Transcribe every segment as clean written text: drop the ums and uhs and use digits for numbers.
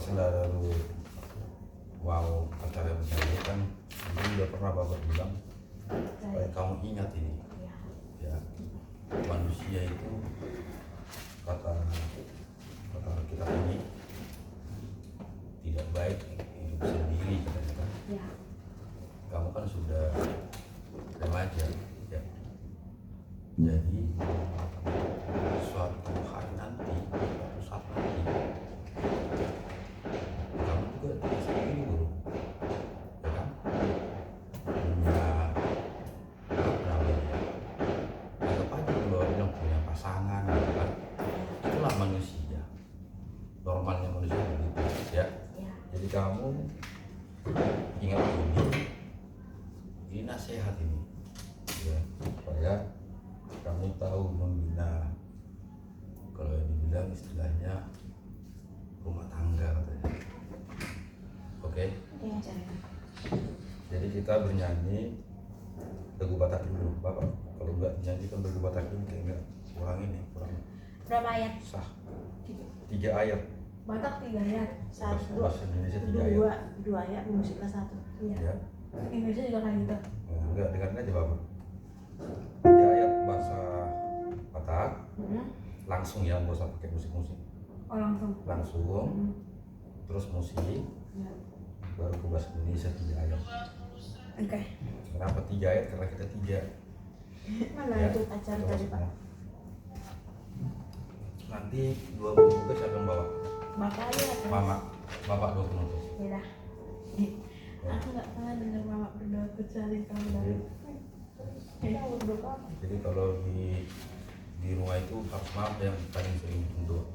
selalu mau acara begini kan, ini udah pernah Bapak bilang supaya kamu ingat ini ya, manusia itu kata kita ini tidak baik hidup sendiri katanya kan. Kamu kan sudah remaja ya, jadi suatu hari nanti, suatu saat nanti kamu juga tidak sendiri bro, ya kan? Punya apa namanya, anggap aja kalau bilang punya pasangan gitu kan, itulah manusia, normalnya manusia begitu ya. Jadi kamu ingat ini nasihat ini ya, supaya kamu tahu membina, kalau yang dibilang istilahnya rumah tangga katanya. Oke? Jadi kita bernyanyi lagu Batak dulu, Bapak. Kalau enggak nyanyi kan lagu Batak ini kayak enggak kurang ini, kurang Berapa ayat? sah. 3 ayat. Batak 3 ayat. Bahasa Indonesia 3 ayat. 2 ayat, musiknya 1. Ya. Indonesia juga kayak gitu. Enggak, dengerin aja Bapak. 3 ayat bahasa Batak. Langsung ya, nggak usah pakai musik-musik. Oh langsung. Terus musik. Ya. Baru ke bahasa Indonesia 3 ayat. Oke. Kenapa 3 ayat? Karena kita 3. Mana Ya, itu acara coba tadi Pak? semua. Nanti 2 penutup siapa yang bawa? Bapak aja atau? Mama, Bapak 2 penutup. Beda. Ya. Aku nggak pernah dengar mama berdoa kecuali kamu dari. Jadi kalau di rumah itu harus mama yang paling sering berdoa.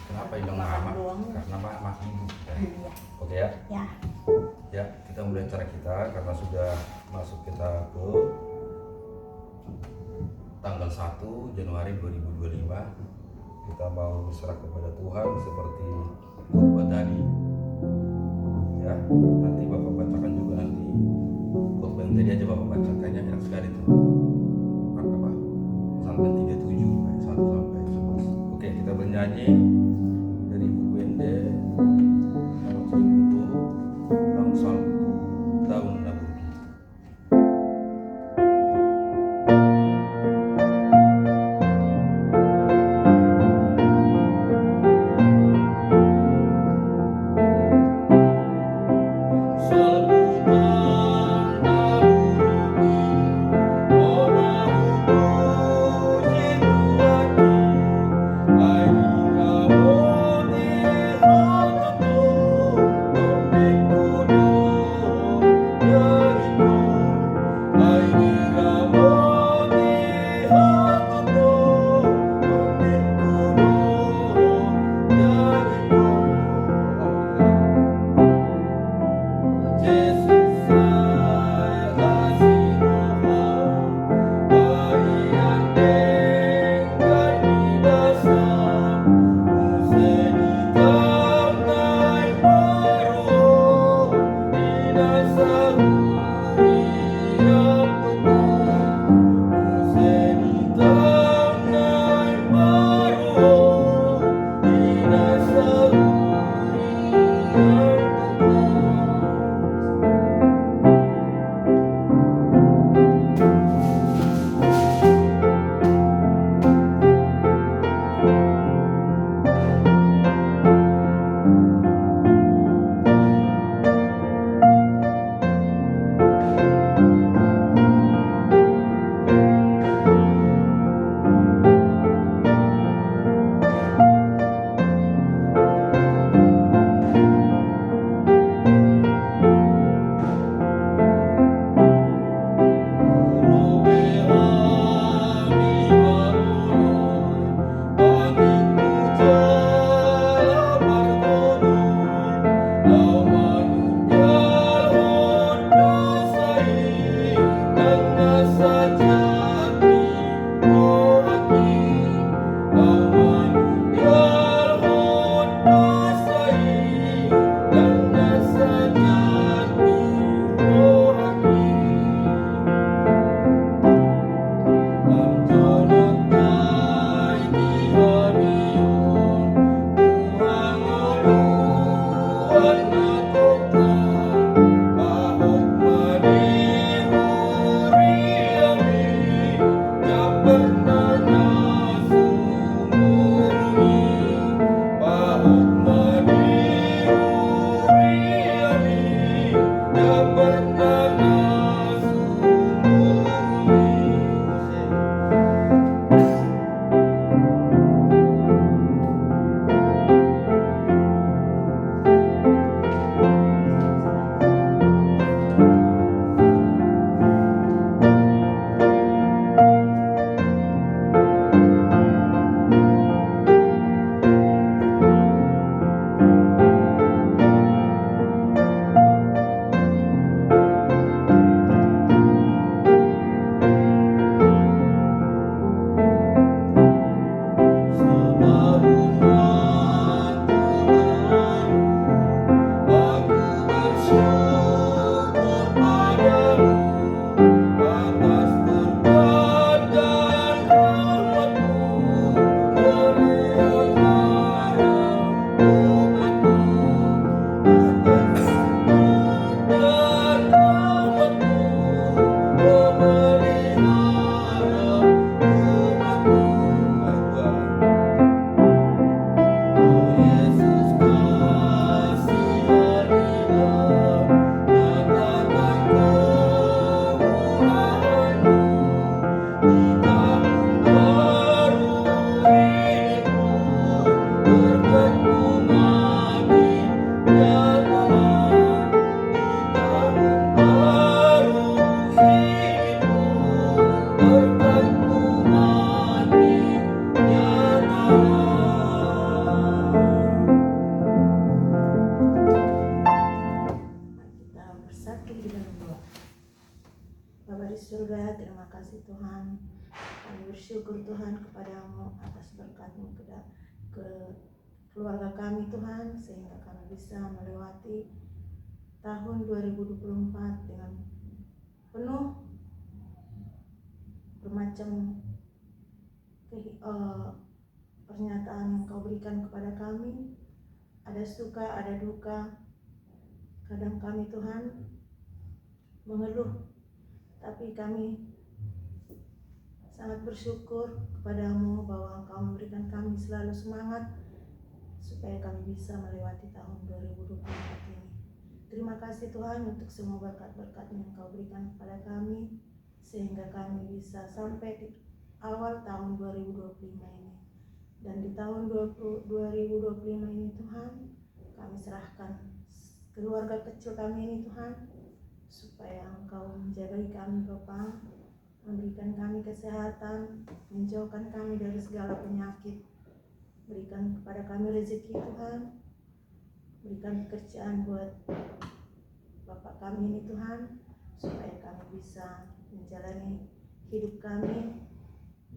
Kenapa bilang mama? Karena mama ibu. Ya. Oke ya? Ya. Ya, kita mulai acara kita karena sudah masuk kita ke tanggal 1 Januari 2025. Kita mau berserah kepada Tuhan seperti khotbah tadi. Ya, nanti Bapak bacakan juga nanti khotbah yang tadi aja Bapak bacakannya enak sekali tuh. Apa? Sampai 37 ayat 1 sampai 11. Oke, kita bernyanyi dari buku Ende nomor 70 Bangsal Tahun Nabuki. Ai Terima kasih Tuhan. Kami bersyukur Tuhan kepadamu atas berkat-Mu ke keluarga kami Tuhan, sehingga kami bisa melewati tahun 2024 dengan penuh bermacam pernyataan yang Kau berikan kepada kami. Ada suka, ada duka. Kadang kami Tuhan mengeluh, tapi kami sangat bersyukur kepadamu bahwa Engkau memberikan kami selalu semangat supaya kami bisa melewati tahun 2024 ini. Terima kasih Tuhan untuk semua berkat-berkat yang Engkau berikan kepada kami, sehingga kami bisa sampai di awal tahun 2025 ini. Dan di tahun 2025 ini Tuhan, kami serahkan keluarga kecil kami ini Tuhan, supaya Engkau menjaga kami Bapa, memberikan kami kesehatan, menjauhkan kami dari segala penyakit, berikan kepada kami rezeki Tuhan, berikan pekerjaan buat Bapak kami ini Tuhan, supaya kami bisa menjalani hidup kami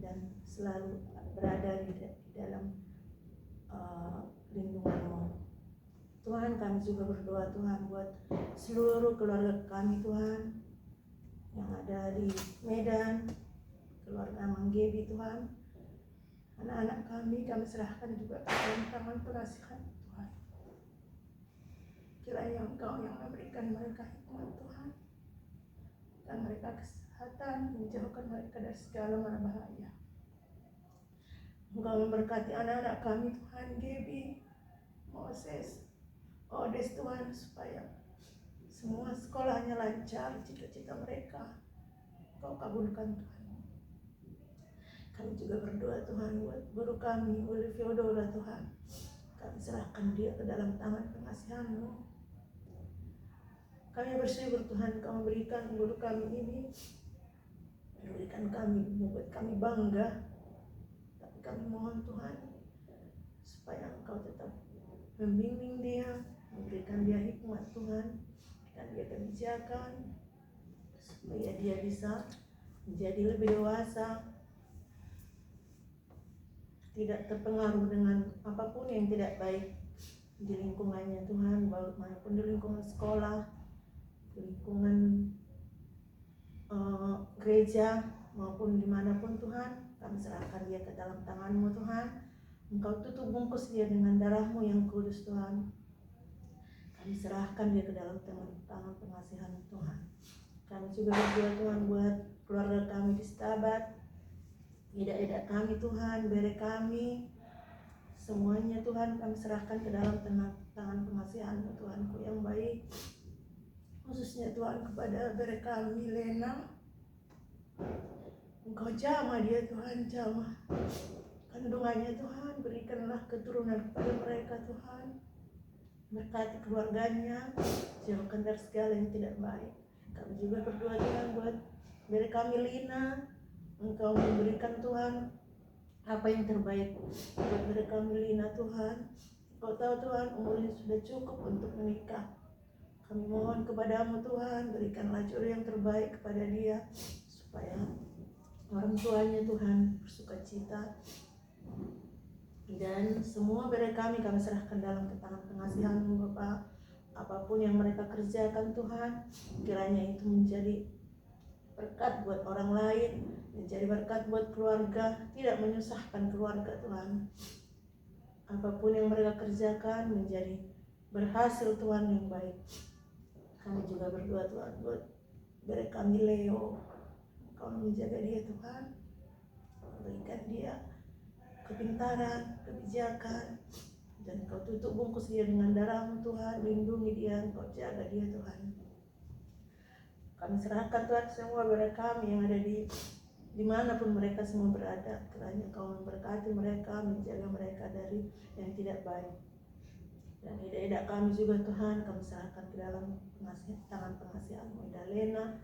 dan selalu berada di dalam lindungan-Mu. Tuhan, kami juga berdoa Tuhan buat seluruh keluarga kami Tuhan yang ada di Medan, keluarga Mang Gebi Tuhan. Anak-anak kami serahkan juga ke dalam tangan pengasihan Tuhan. Kiranya Engkau yang memberikan mereka hikmat Tuhan, dan mereka kesehatan, menjauhkan mereka dari segala mara bahaya. Engkau memberkati anak-anak kami Tuhan, Gebi, Moses, Odes Tuhan, supaya semua sekolahnya lancar, cita-cita mereka Kau kabulkan Tuhan. Kami juga berdoa Tuhan buat guru kami, Uli Fiodora Tuhan. Kami serahkan dia ke dalam tangan pengasihan-Mu. Kami bersyukur Tuhan Kau memberikan guru kami ini, memberikan kami, membuat kami bangga. Tapi kami mohon Tuhan, supaya Engkau tetap membimbing dia, memberikan dia hikmat Tuhan, dan dia kebijakan, supaya dia bisa menjadi lebih dewasa, tidak terpengaruh dengan apapun yang tidak baik di lingkungannya Tuhan, maupun di lingkungan sekolah, di lingkungan gereja, maupun dimanapun Tuhan. Kami serahkan dia ke dalam tangan-Mu Tuhan. Engkau tutup bungkus dia dengan darah-Mu yang kudus Tuhan. Kami serahkan dia ke dalam tangan pengasihan Tuhan. Kami juga berdoa Tuhan buat keluarga kami di Stabat, ida-ida kami Tuhan, bere kami, semuanya Tuhan kami serahkan ke dalam tangan pengasihan-Mu Tuhanku yang baik. Khususnya Tuhan kepada bere kami Lena, Engkau jamah dia Tuhan, jamah kandungannya Tuhan, berikanlah keturunan kepada mereka Tuhan. Berkati keluarganya, jauhkan dari segala yang tidak baik. Kami juga berdoa Tuhan buat dari kami Lina, Engkau memberikan Tuhan apa yang terbaik buat dari kami Lina Tuhan. Engkau tahu Tuhan umurnya sudah cukup untuk menikah. Kami mohon kepadamu Tuhan, berikanlah jodoh yang terbaik kepada dia, supaya orang tuanya Tuhan bersukacita. Dan semua bere kami serahkan dalam tangan pengasihan-Mu Bapa. Apapun yang mereka kerjakan Tuhan, kiranya itu menjadi berkat buat orang lain, menjadi berkat buat keluarga, tidak menyusahkan keluarga Tuhan. Apapun yang mereka kerjakan menjadi berhasil Tuhan yang baik. Kami juga berdoa Tuhan buat bere kami Leo. Kau menjaga dia Tuhan, berikan dia kepintaran, kebijakan, dan Kau tutup bungkus dia dengan darah-Mu Tuhan. Lindungi dia, Kau jaga dia Tuhan. Kami serahkan Tuhan semua bere kami yang ada dimanapun mereka semua berada. Kiranya Kau memberkati mereka, menjaga mereka dari yang tidak baik. Dan ida-ida kami juga Tuhan, kami serahkan ke dalam tangan pengasihan-Mu. Ida Lena,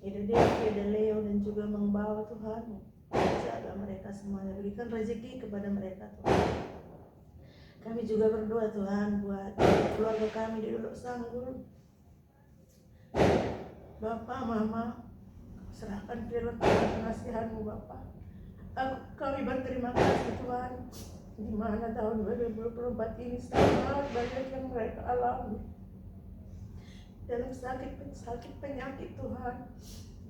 Ida Devi, Ida Leo, dan juga membawa Tuhan. Jaga mereka semuanya, berikan rezeki kepada mereka Tuhan. Kami juga berdoa Tuhan buat keluarga kami di Luluk Sanggul, Bapak, Mama, serahkan di dalam tangan pengasihan-Mu Bapa. Kami berterima kasih Tuhan, di mana tahun 2024 ini sangat banyak yang mereka alami dalam sakit penyakit Tuhan.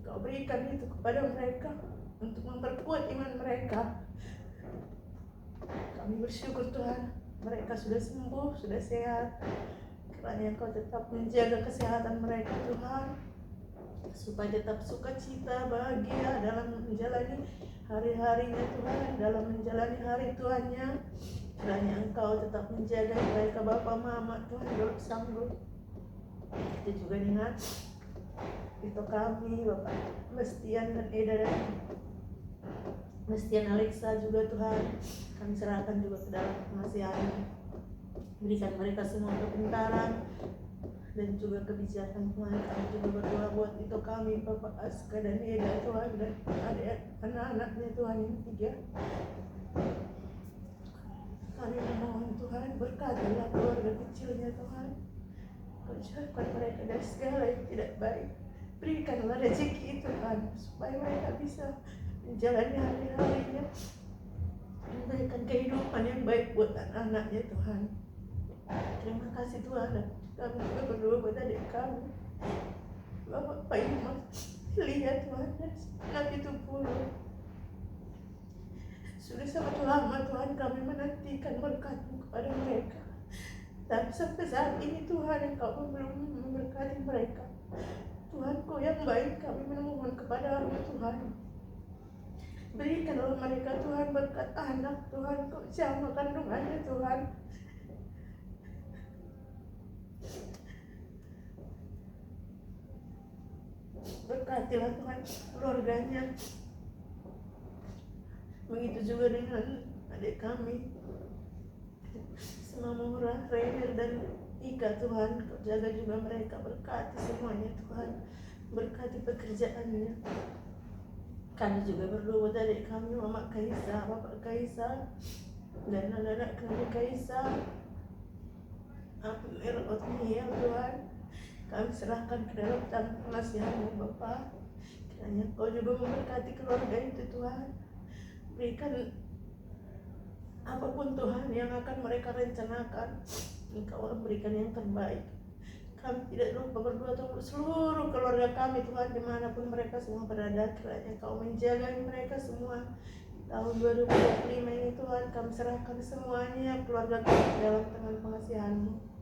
Engkau berikan itu kepada mereka untuk memperkuat iman mereka. Kami bersyukur Tuhan, mereka sudah sembuh, sudah sehat. Kiranya Engkau tetap menjaga kesehatan mereka Tuhan, supaya tetap sukacita, bahagia dalam menjalani hari-harinya Tuhan, dalam menjalani hari Tuhannya. Kiranya Engkau tetap menjaga mereka Bapa Mama Tuhan, Dolok Sanggup. Itu juga dengan itu kami Bapak Mestian dan Eda dan Mestian Alexa juga Tuhan, kami serahkan juga ke dalam pengasihan-Mu. Berikan mereka semua kepintaran dan juga kebijakan Tuhan. Kami juga berdoa buat itu kami Bapak Aska dan Eda Tuhan, dan anak-anaknya Tuhan yang 3. Kami memohon Tuhan, berkatilah keluarga kecilnya Tuhan. Jauhkan mereka dari segala yang tidak baik. Berikanlah rezeki Tuhan, supaya mereka bisa menjalani hari-harinya, memberikan kehidupan yang baik buat anak-anaknya Tuhan. Terima kasih Tuhan. Kami juga berdoa buat adik kami, Bapak Pak Iman, lihat Tuhan, anak itu puluh. Sudah sangat lama Tuhan kami menantikan berkat-Mu kepada mereka, tapi sampai saat ini Tuhan Engkau belum memberkati mereka. Tuhan, Kau yang baik, kami memohon kepada-Mu Tuhan. Berikanlah mereka Tuhan berkat anak Tuhan, Kau jamah kandungannya Tuhan. Berkatilah Tuhan keluarganya. Begitu juga dengan adik kami Semamura, Rainer dan Ika Tuhan. Kau jaga juga mereka, berkati semuanya Tuhan, berkati pekerjaannya. Kami juga berdoa buat adik kami Mama Kaisa, Bapak Kaisa, dan anak-anak kami Kaisa, Abner, Otniel Tuhan. Kami serahkan ke dalam tangan pengasihan-Mu Bapa. Kiranya Kau juga memberkati keluarga itu Tuhan. Berikan apapun Tuhan yang akan mereka rencanakan, Engkau berikan yang terbaik. Kami tidak lupa berdoa untuk seluruh keluarga kami Tuhan, dimanapun mereka semua berada. Kiranya Kau menjaga mereka semua. Tahun 2025 ini Tuhan, kami serahkan semuanya keluarga kami dalam tangan pengasihan-Mu.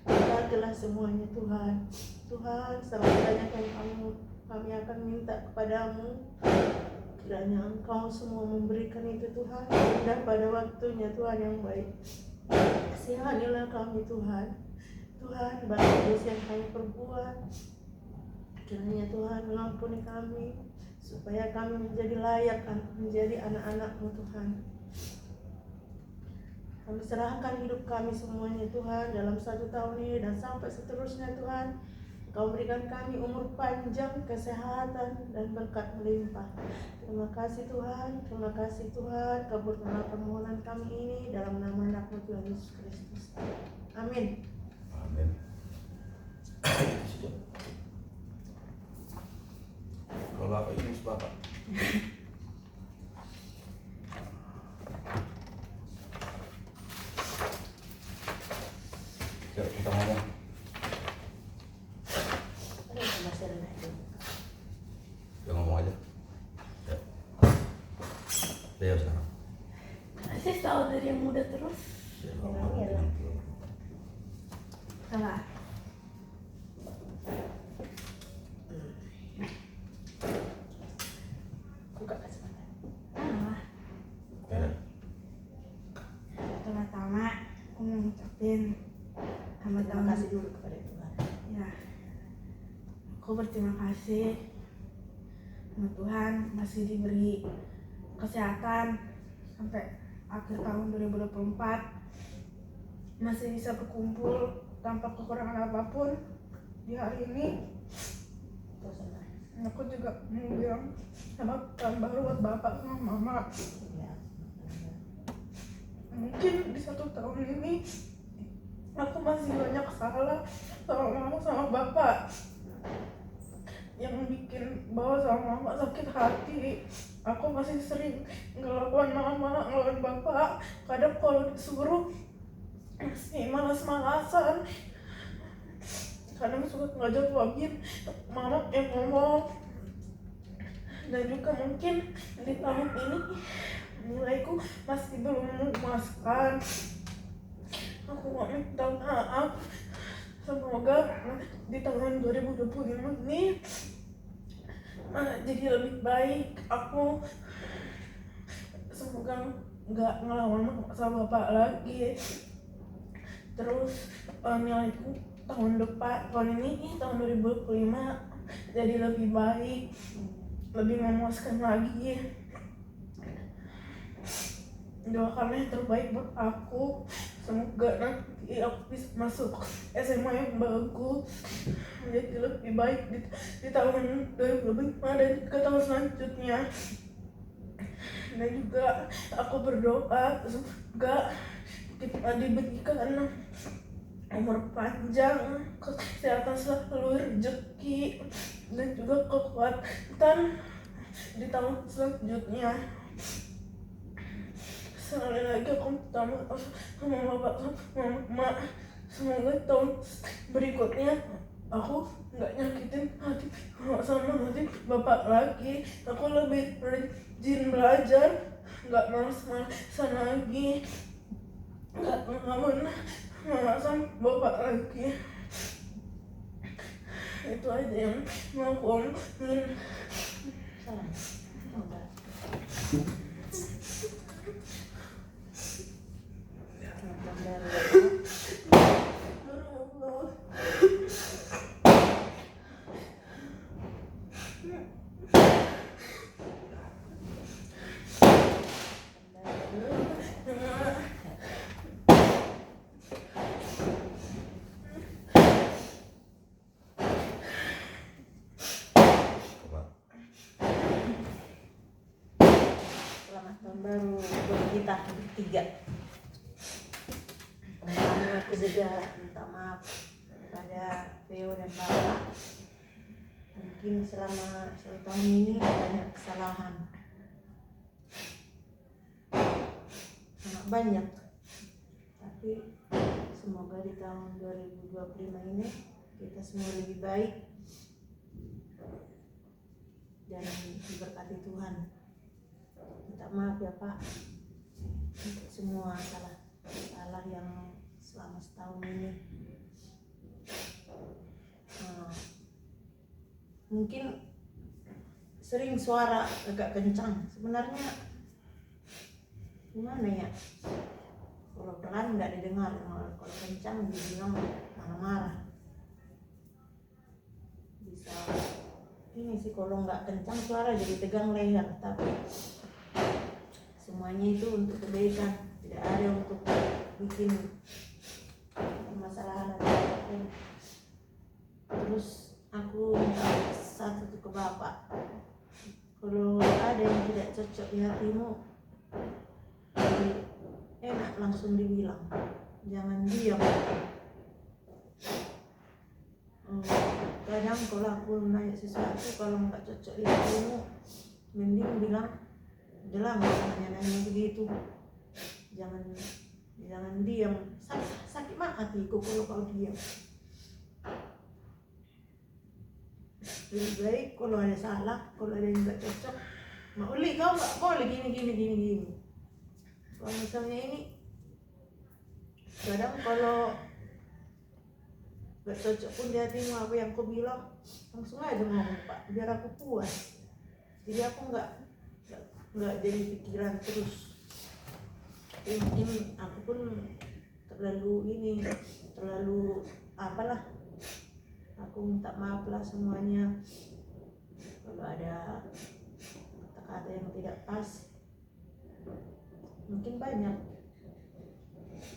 Berkatilah semuanya Tuhan. Tuhan, sangat banyak yang kami akan minta kepadamu. Kiranya Engkau semua memberikan itu Tuhan, dan pada waktunya Tuhan yang baik. Kasihanilah kami Tuhan. Tuhan, banyak dosa yang kami perbuat. Kiranya Tuhan mengampuni kami, supaya kami menjadi layak menjadi anak-anak-Mu Tuhan. Kami serahkan hidup kami semuanya Tuhan dalam 1 tahun ini dan sampai seterusnya Tuhan. Kau berikan kami umur panjang, kesehatan, dan berkat melimpah. Terima kasih Tuhan, terima kasih Tuhan. Kabulkanlah permohonan kami ini dalam nama anak-Mu Tuhan Yesus Kristus. Amin. Amin. Kalau apa ini Bapak? Yuk kita ngomong. Udah ngomong aja. Ya. Leo sekarang. Masih tahu dari yang muda terus. Ya, ngomong. Salah. Buka kesempatan. Salah. Ya. Pertama-tama aku mau ngucapin selamat Terima tahun. kasih dulu kepada Tuhan. Ya, aku berterima kasih sama Tuhan masih diberi kesehatan sampai akhir tahun 2024, masih bisa berkumpul tanpa kekurangan apapun di hari ini. Aku juga mau bilang selamat tahun baru buat bapak sama mama. Mungkin di 1 tahun ini aku masih banyak salah sama mama sama bapak, yang bikin bawa sama mama sakit hati. Aku masih sering ngelawan mama, ngelawan bapak. Kadang kalau disuruh masih malas-malasan. Kadang suka nggak jawabin mama yang ngomong. Dan juga mungkin di tahun ini nilaiku masih belum memuaskan. Aku mau minta maaf. Semoga di tahun 2025 ini jadi lebih baik. Aku semoga nggak ngelawan sama bapak lagi. Terus nilaiku tahun depan, tahun ini tahun 2025 jadi lebih baik, lebih memuaskan lagi. Doakan yang terbaik buat aku. Semoga nanti aku bisa masuk SMA yang bagus, menjadi lebih baik di tahun 2025 dan ke tahun selanjutnya. Dan juga aku berdoa semoga kita diberikan umur panjang, kesehatan selalu, rezeki, dan juga kekuatan di tahun selanjutnya. Sekali lagi aku minta maaf sama bapak sama mama. Semoga tahun berikutnya aku nggak nyakitin hati sama hati bapak lagi. Aku lebih rajin belajar, nggak malas-malasan lagi, nggak ngelawan mama sama bapak lagi. Itu aja yang mau aku omongin. Salam. Enggak. Selamat tahun baru buat kita bertiga. Aku juga minta maaf kepada Theo dan Bapak. Mungkin selama 1 tahun ini banyak kesalahan, sangat banyak. Tapi semoga di tahun 2025 ini kita semua lebih baik dan diberkati Tuhan. Minta maaf ya Pak untuk semua salah yang selama setahun ini. Mungkin sering suara agak kencang. Sebenarnya gimana ya? Kalau pelan nggak didengar, kalau kencang dibilang marah-marah. Bisa ini sih, kalau nggak kencang suara jadi tegang leher, tapi semuanya itu untuk kebaikan, tidak ada untuk bikin permasalahan atau apapun. Terus aku minta satu ke Bapak, kalau ada yang tidak cocok di hatimu, jadi enak langsung dibilang, jangan diam. Kadang kalau aku nanya sesuatu, kalau nggak cocok di hatimu, mending bilang, udah nggak usah nanya begitu, jangan diam. Sakit banget hatiku kalau kau diam. Lebih baik kalau ada salah, kalau ada yang nggak cocok, Uli kau nggak boleh gini. Kalau misalnya ini, kadang kalau nggak cocok pun di hatimu apa yang kau bilang, langsung aja ngomong Pak, biar aku puas. Jadi aku nggak jadi pikiran terus. Mungkin aku pun terlalu apalah. Aku minta maaf lah semuanya kalau ada kata-kata yang tidak pas. Mungkin banyak.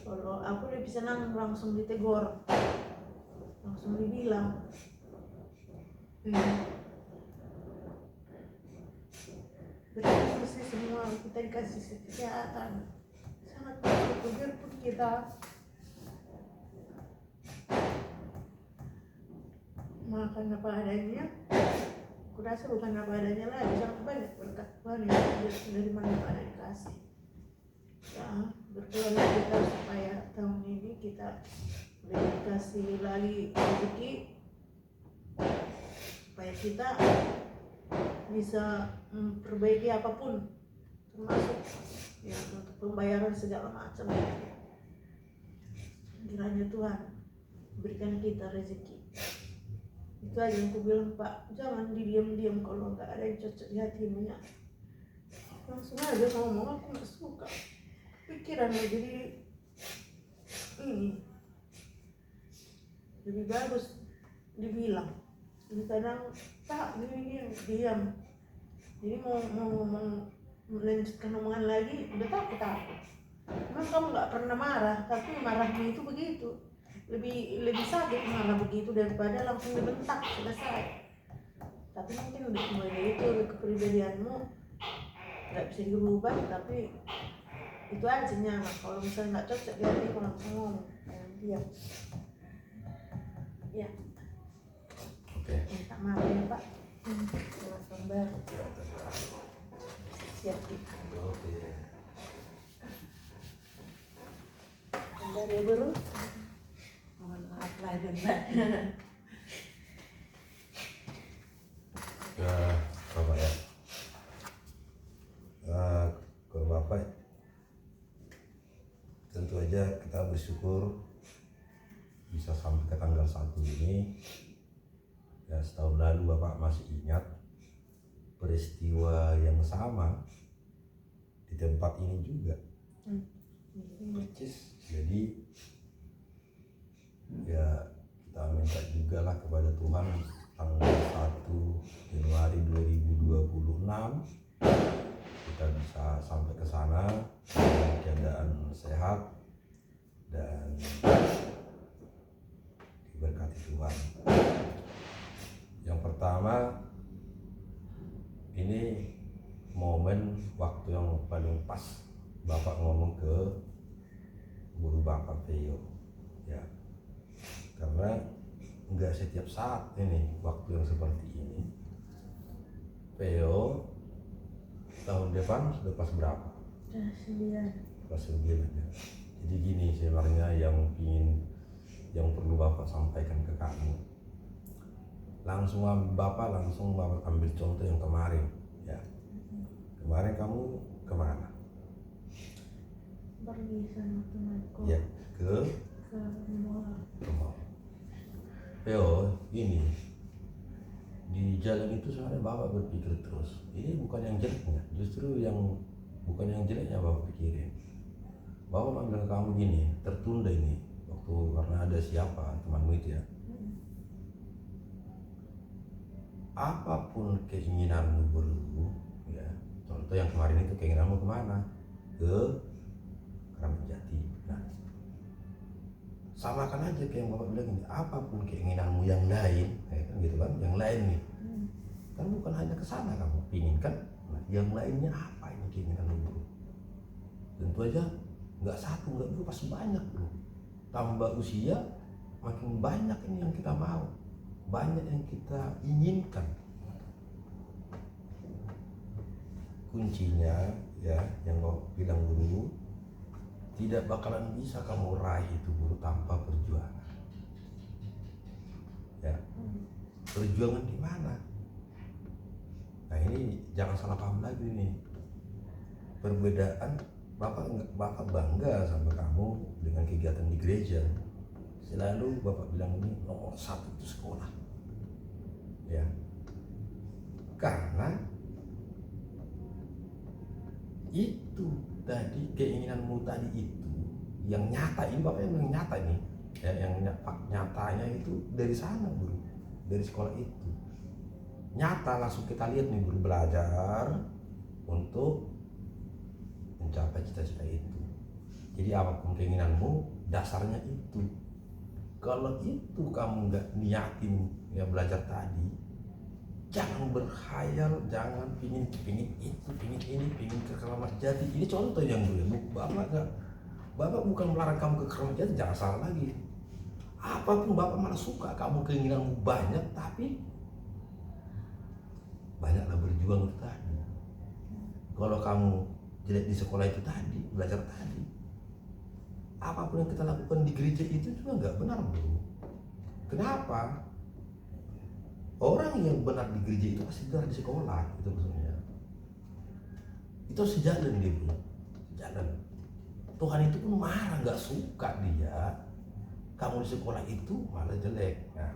Kalau aku lebih senang langsung ditegur, langsung dibilang. Betul sih, semua kita dikasih kesehatan, sangat bersyukur pun kita. Makan apa adanya, kurasa bukan apa adanya lagi, sangat banyak berkat Tuhan yang dari mana ada dikasih. Ya, berdoa kita supaya tahun ini kita boleh dikasih lagi rezeki, supaya kita bisa memperbaiki apapun, termasuk ya untuk pembayaran segala macam. Kiranya Tuhan berikan kita rezeki. Itu aja yang aku bilang, Pak, jangan didiam-diam kalau nggak ada yang cocok di hatimu ya. Langsung aja ngomong, aku nggak suka pikiranmu jadi ini. Lebih bagus dibilang. Jadi kadang tak gini diam. Jadi mau melanjutkan omongan lagi udah takut. Memang kamu nggak pernah marah, tapi marahmu itu begitu. Lebih sakit malah begitu daripada langsung dibentak selesai. Tapi mungkin udah semuanya itu udah kepribadianmu nggak bisa dirubah, tapi itu aja nyaman. Kalau misalnya nggak cocok di hatimu langsung ngomong, jangan diam. Ya. Oke. Minta maaf ya Pak. Selamat tahun baru. Siap kita. Oke. Bentar ya Guru. Mohon maaf lahir dan batin. Ya, Bapak ya. Kalau Bapak tentu aja kita bersyukur bisa sampai ke tanggal 1 ini. Ya, setahun lalu Bapak masih ingat peristiwa yang sama di tempat ini juga. Percis. Jadi ya kita minta juga lah kepada Tuhan tanggal 1 Januari 2026 kita bisa sampai ke sana dalam keadaan sehat dan diberkati Tuhan. Yang pertama, ini momen waktu yang paling pas Bapak ngomong ke guru Bapak Theo ya, karena nggak setiap saat ini waktu yang seperti ini. Theo tahun depan sudah pas berapa? Pas 9 ya. Jadi gini sebenarnya yang perlu Bapak sampaikan ke kamu. Langsung Bapak ambil contoh yang kemarin ya. Kemarin kamu kemana? Pergi sama temanku. Ya, ke mall. Ini di jalan itu sebenarnya Bapak berpikir terus, ini bukan yang jeleknya, justru yang bukan yang jeleknya Bapak pikirin. Bapak bilang ke kamu gini, tertunda ini waktu karena ada siapa temanmu itu ya. Apapun keinginanmu Guru ya, contoh yang kemarin itu keinginanmu kemana? Ke Keramat Jati. Nah, samakan aja kayak yang Bapak bilang ini, apapun keinginanmu yang lain, kan gitu kan, yang lain nih, kan bukan hanya ke sana kamu pingin kan, nah, yang lainnya apa ini keinginanmu Bro? Tentu aja nggak satu, nggak dua, pas banyak Bro. Tambah usia makin banyak ini yang kita mau, banyak yang kita inginkan. Kuncinya ya, yang Bapak bilang Guru, tidak bakalan bisa kamu raih itu Guru tanpa perjuangan. Ya, perjuangan di mana? Nah ini jangan salah paham lagi nih. Perbedaan Bapak bangga sama kamu dengan kegiatan di gereja. Selalu Bapak bilang ini nomor 1 itu sekolah. Ya, karena itu tadi keinginanmu tadi itu yang nyata, ini Bapak yang nyata ini ya, yang nyatanya itu dari sana Guru, dari sekolah itu nyata, langsung kita lihat nih Guru, belajar untuk mencapai cita-cita itu. Jadi apapun keinginanmu dasarnya itu. Kalau itu kamu nggak niatin ya belajar tadi, jangan berkhayal, jangan pingin itu, pingin ini, pingin ke Keramat Jati. Ini contoh yang dulu ya, Bapak bukan melarang kamu ke Keramat Jati, jangan salah lagi. Apapun Bapak malah suka kamu keinginanmu banyak, tapi banyaklah berjuang itu tadi. Kalau kamu jelek di sekolah itu tadi, belajar tadi, apapun yang kita lakukan di gereja itu juga nggak benar, bro. Kenapa? Orang yang benar di gereja itu pasti benar di sekolah, itu maksudnya. Itu sejalan dia, bro. Sejalan. Tuhan itu pun marah, nggak suka dia. Kamu di sekolah itu malah jelek. Nah,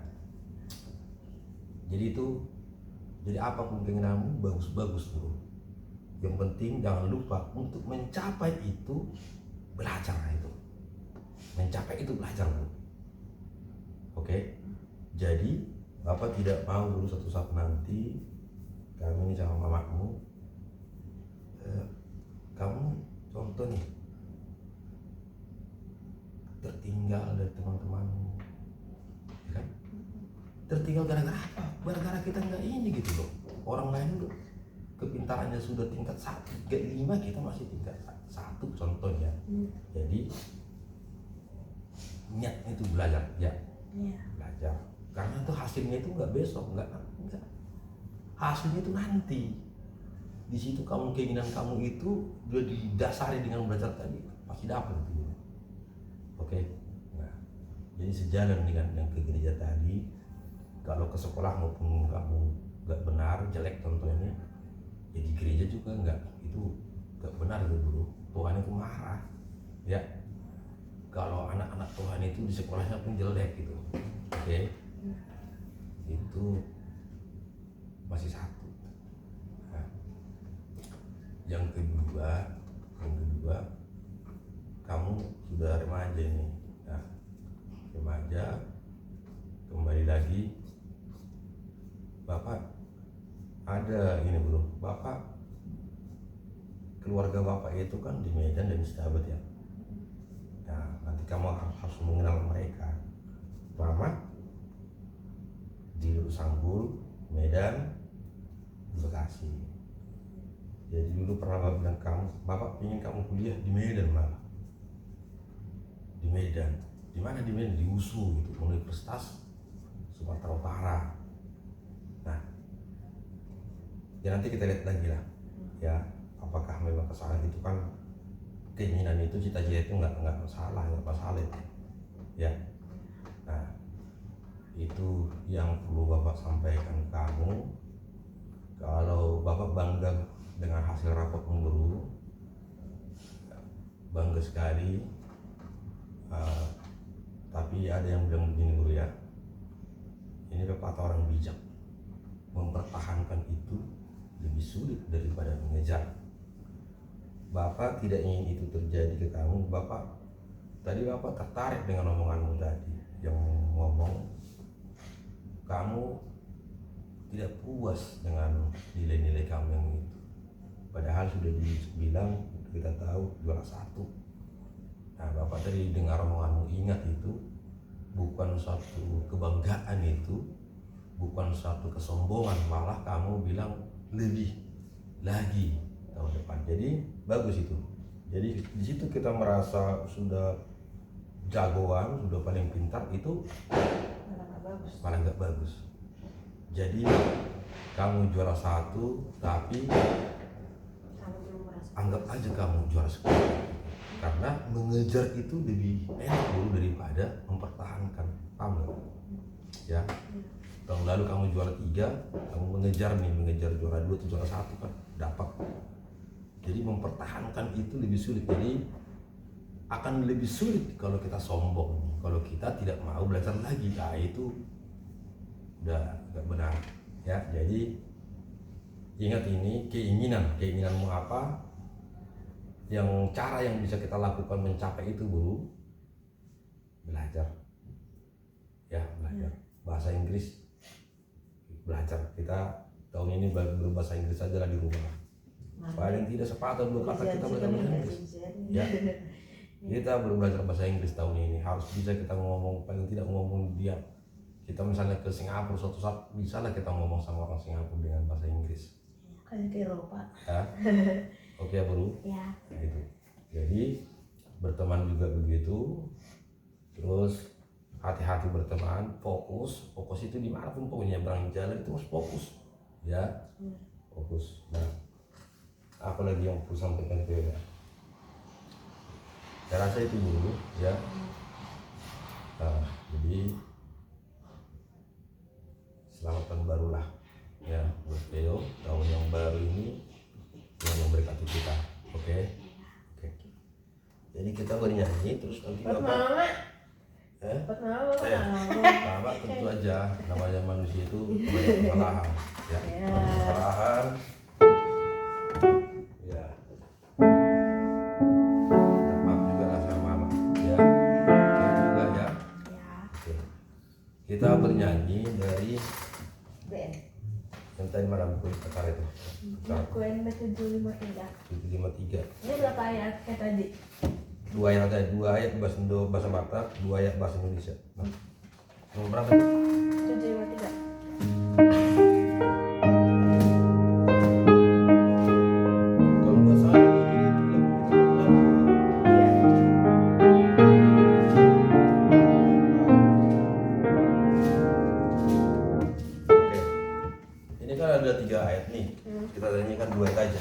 jadi apapun keinginanmu bagus-bagus, bro. Yang penting jangan lupa untuk mencapai itu belajar itu. Mencapai itu belajar, bro. Oke. Jadi Bapak tidak mau dulu suatu saat nanti kami sama mamamu, kamu contoh nih tertinggal dari teman-temanmu, ya kan? Tertinggal gara-gara apa? Gara-gara kita nggak ini gitu loh. Orang lain tuh kepintarannya sudah tingkat 1, 5, kita masih tingkat 1 contohnya. Jadi niatnya itu belajar, ya. Belajar. Karena itu hasilnya itu nggak besok, nggak. Hasilnya itu nanti. Di situ kamu keinginan kamu itu sudah didasari dengan belajar tadi, pasti dapat itu. Oke. Nah, jadi sejalan dengan yang ke gereja tadi. Kalau ke sekolah maupun kamu nggak benar, jelek contohnya, ya di gereja juga itu nggak benar itu, bro. Tuhan itu marah, ya. Kalau anak-anak Tuhan itu di sekolahnya pun jelek gitu, oke. Itu masih satu. Nah, yang kedua kamu sudah remaja ini. Nah, remaja, kembali lagi, Bapak ada ini, bro. Bapak, keluarga Bapak itu kan di Medan dan di Sahabat, ya. Nah, nanti kamu harus mengenal mereka. Mama di Sanggul, Medan, di Bekasi. Jadi dulu pernah Bapak bilang Bapak ingin kamu kuliah di Medan malah. Di Medan. Di mana di Medan? Di USU gitu, Universitas Sumatera Utara. Nah, ya nanti kita lihat lagi lah, ya, apakah memang kesalahan itu kan keinginan itu, cita-cita itu nggak masalah itu, ya. Nah, itu yang perlu Bapak sampaikan ke kamu. Kalau Bapak bangga dengan hasil rapot guru, bangga sekali. Tapi ada yang bilang begini, guru, ya, ini kata orang bijak, mempertahankan itu lebih sulit daripada mengejar. Bapak tidak ingin itu terjadi ke kamu. Tadi Bapak tertarik dengan omonganmu tadi, yang ngomong kamu tidak puas dengan nilai-nilai kamu yang itu. Padahal sudah dibilang, kita tahu juara 1. Nah, Bapak tadi dengar omonganmu, ingat itu bukan suatu kebanggaan, itu bukan suatu kesombongan, malah kamu bilang lebih lagi tahun depan. Jadi bagus itu. Jadi di situ kita merasa sudah jagoan, sudah paling pintar, itu malah nggak bagus. Jadi kamu juara 1, tapi anggap aja kamu juara 10. Karena mengejar itu lebih enak dulu daripada mempertahankan. Paham gak? Ya. Tahun lalu kamu juara 3, kamu mengejar juara 2 atau juara 1 kan dapat. Jadi mempertahankan itu lebih sulit. Jadi akan lebih sulit kalau kita sombong, kalau kita tidak mau belajar lagi. Nah, itu udah gak benar, ya. Jadi ingat ini, keinginanmu apa, yang cara yang bisa kita lakukan mencapai itu, guru, belajar, ya, belajar bahasa Inggris, belajar. Kita tahun ini berbahasa Inggris saja lah di rumah, paling tidak sepatah 2 kata kita belajar bahasa Inggris, ya. Kita belajar bahasa Inggris tahun ini, harus bisa kita ngomong, paling tidak ngomong diam. Kita misalnya ke Singapura suatu saat, bisa lah kita ngomong sama orang Singapura dengan bahasa Inggris. Kayak ke Eropa. Ya. Oke ya, bro. Ya. Nah, itu. Jadi berteman juga begitu. Terus hati-hati berteman, fokus itu dimanapun pokoknya, berang jalan itu harus fokus. ya. Fokus. Nah, apa lagi yang aku sampaikan ke ya? Saya rasa itu dulu ya. Nah, jadi selamat tahun baru lah ya buat Theo. Tahun yang baru ini yang memberkati kita. Oke. Jadi kita bernyanyi terus nanti Bapak Bapak tentu aja namanya manusia itu banyak kesalahan ya. Banyak kesalahan ya. Maaf juga lah sama Mama ya. Itu juga ya. Oke. Kita bernyanyi dari BN. yang tadi malam aku kata itu. Kuen 753. 753. Ini berapa ayat kayak tadi? Dua ayat bahasa Indo, bahasa Batak, 2 ayat bahasa Indonesia. Nah, nomor berapa? 753. Kalau nggak salah ini Oke. Ini kan ada 3 ayat nih. Kita nyanyikan 2 ayat aja.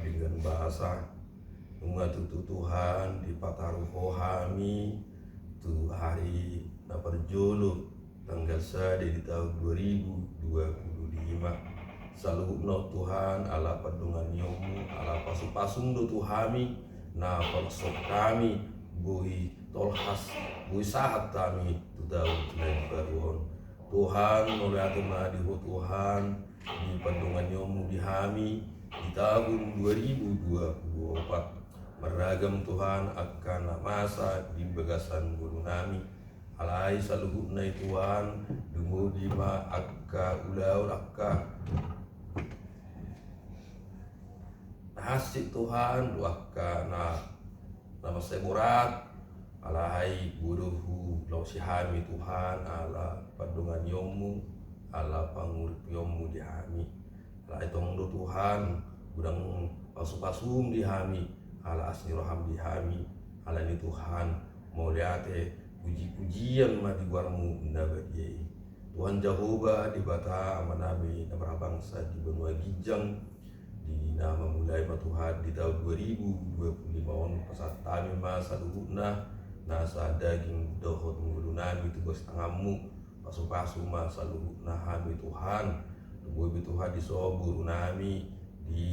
dengan bahasa mengatutu Tuhan di pataruho kami tu hari na perjolo tanggal 1 di tahun 2025. Saluhno Tuhan ala padungan yomu ala pasu-pasung do Tuhami na parsok kami buhi tolhas buhi sahat kami tu tahun tunai baruon Tuhan nolatu madiho Tuhan di padungan yomu di kami di tahun 2024 meragam Tuhan akan masa di bagasan guru nami alai saluhutna Tuhan dungu dima akka ulau akka hasik Tuhan duaka na nama seburat alai guruhu lau sihami Tuhan ala padungan yomu ala pangurip yomu di hami alai tongdo Tuhan gudang pasu-pasum di hami ala asni roham dihami ala ni Tuhan mau liate puji-pujian ma di guarmu nabadiai Tuhan Jehovah di bata amanabi nama bangsa di benua Gijang di nama mulai ma Tuhan di tahun 2025 on pasat kami masa duhuna nasa daging dohot ngulunami tugas tangamu pasu-pasu masa luhuna hami Tuhan tubuh Tuhan di sobur nami di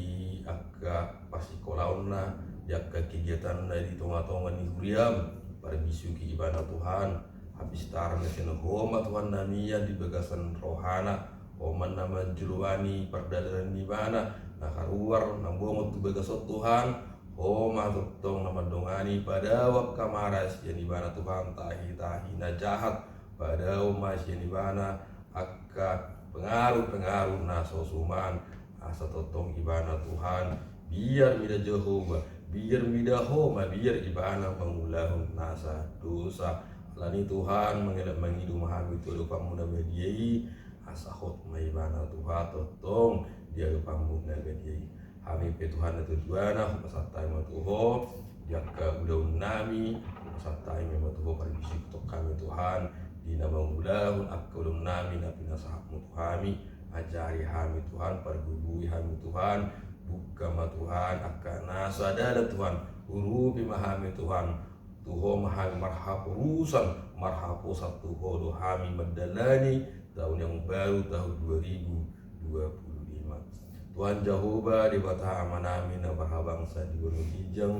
akka pasikolauna yakka kegiatan dari tonga-tonga ni huriam para bisuki ibadah Tuhan habis tar na homa Tuhan namia di bagasan rohana oman nama juluani perdadaran di mana nah karuar nambongot tu bagasot Tuhan homa totong nama dongani pada wakka maras yang di mana Tuhan tahi na jahat pada umas yang di mana akka pengaruh na sosuman asa totong ibana Tuhan biar mida Jehovah biar midahoma biar ibana mengulahun nasa dosa lani Tuhan mengelak mengidu mahami tu lupa muna badiai asahot maibana Tuhan totong dia lupa muna badiai kami pe Tuhan itu juana pasatai matuho jaka udah nami pasatai matuho paribisi kutok kami Tuhan di nama ulahun akkulum nami nabi nasahmu Tuhami ajari kami Tuhan pergubui kami Tuhan buka ma Tuhan akan nasa dada Tuhan urupi mahami Tuhan tuho mahami marhapu urusan marhapu satu hodo hami medalani tahun yang baru tahun 2025 Tuhan Jehovah di bata amanami na bangsa di gunung Gijang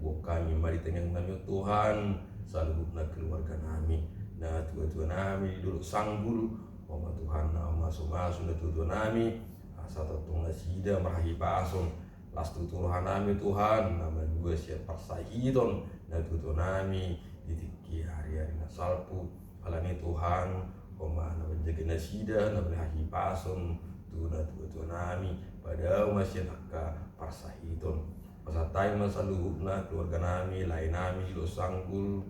kami mari tengah nami Tuhan selalu na keluarga nami na tua-tua nami dulu sanggul Oma Tuhan na masuk-masuk na tua nami satu tunggal sida merahi pason las tuturuhan nami Tuhan nama dua siap parsahidon na tutu nami ditiki hari-hari na salpu alani Tuhan koma na menjaga nasida na merahi pason tu na tutu nami pada masih nakka parsahidon pasatai masaluh na keluarga nami lain nami lo sanggul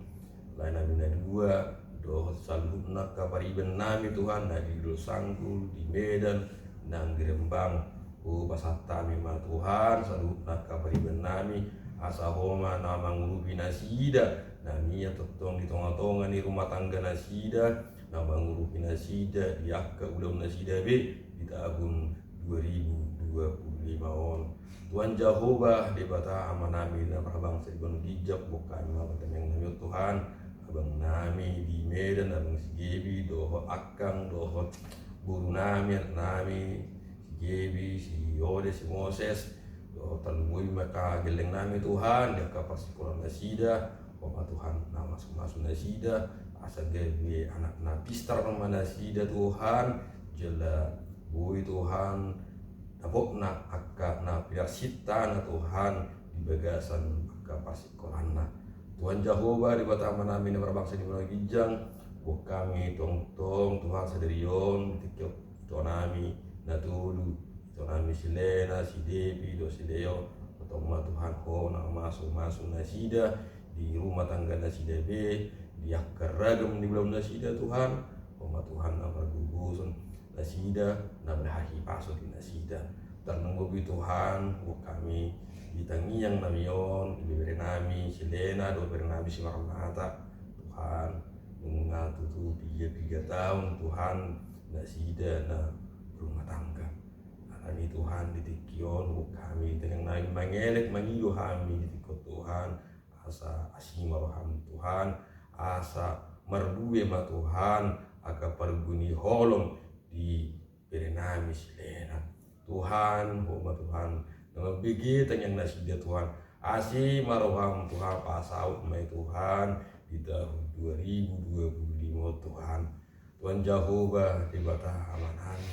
lain nami na dua doh saluh nakka pariben nami Tuhan na di lo sanggul di Medan nang dirembang pasata mima Tuhan salut nak kabariban nami asa homa nama ngurupi nasida nami ya totong di tonga-tonga ni rumah tangga nasida nama ngurupi nasida di akka ulam nasida be di tahun 2025 on Tuhan Jehovah di bata amanami na bangsa di Gunung Gijak bukan nama temeng nami Tuhan abang nami di Medan abang sigebi doho akang doho guru nami si Gebi, si Yode, si Moses talubui maka geleng nami Tuhan dia kapas sekolah nasida Oma Tuhan nama masuk nasida asa gebi anak napistar nama nasida Tuhan jela bui Tuhan nabok na akka na piarsita na Tuhan di bagasan kapas sekolah na Tuhan Jehovah di batama nami na berbangsa di Gunung Gijang kami tong Tuhan saderion tikyok tonami natulu tonami silena si Devi do si Deo otoma Tuhan ho na masuk nasida di rumah tangga nasida be di akar ragam di belum nasida Tuhan oma Tuhan na bergugusun nasida na berhahi pasok di nasida tanunggobi Tuhan kami ditangi yang namion diberi nami silena do beri nami si Maranatha Tuhan mengatutu 3 tahun Tuhan nasida na rumah tangga kami Tuhan di tikion kami dengan naik mengelek mengiyo kami di tikot Tuhan asa asih maroham Tuhan asa merdue ma Tuhan aga perguni holong di berenami silena Tuhan ma Tuhan dengan begitu yang nasi dia Tuhan asih maroham Tuhan pasau mai Tuhan di tahun 2025 Tuhan Tuhan Jehovah di bata amanan